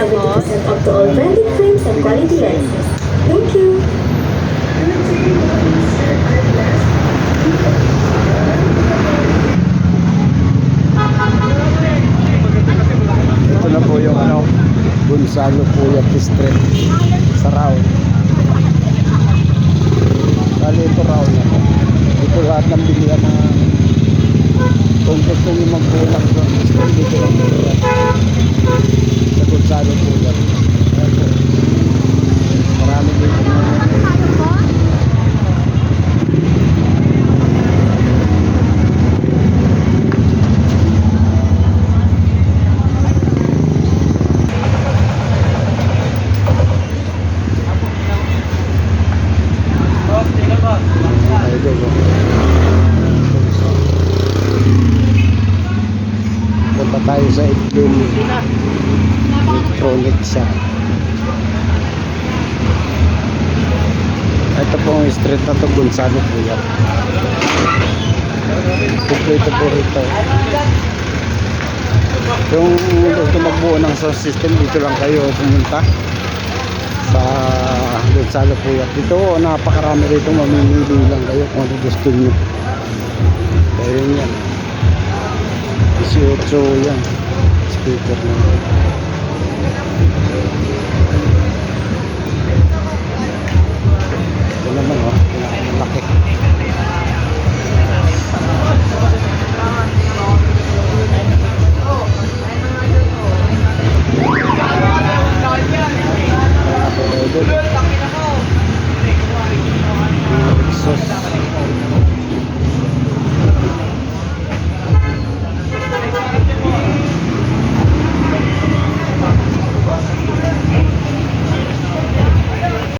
70% off to all branded frames and quality lenses. Thank you! Ito na po yung Gonzalo Puyat Street sa Rao. Kali ito Rao na po. Dito lahat ng bilihan na kung gusto nyo magkulang doon, dito lang po yan sa Gonzalo Puyat. Ayan po, marami dito punta tayo sa Itlul Electronic Shop. Ito po ang street na ito, Gonzalo Puyat. Kompleto po rito. Yung gusto magbuo ng sound system, dito lang kayo pumunta sa Gonzalo Puyat. Dito napakarami rito, mamimili lang kayo kung ano gusto nyo. Kaya yan 18 yan speaker na ito naman, pinakamalaki.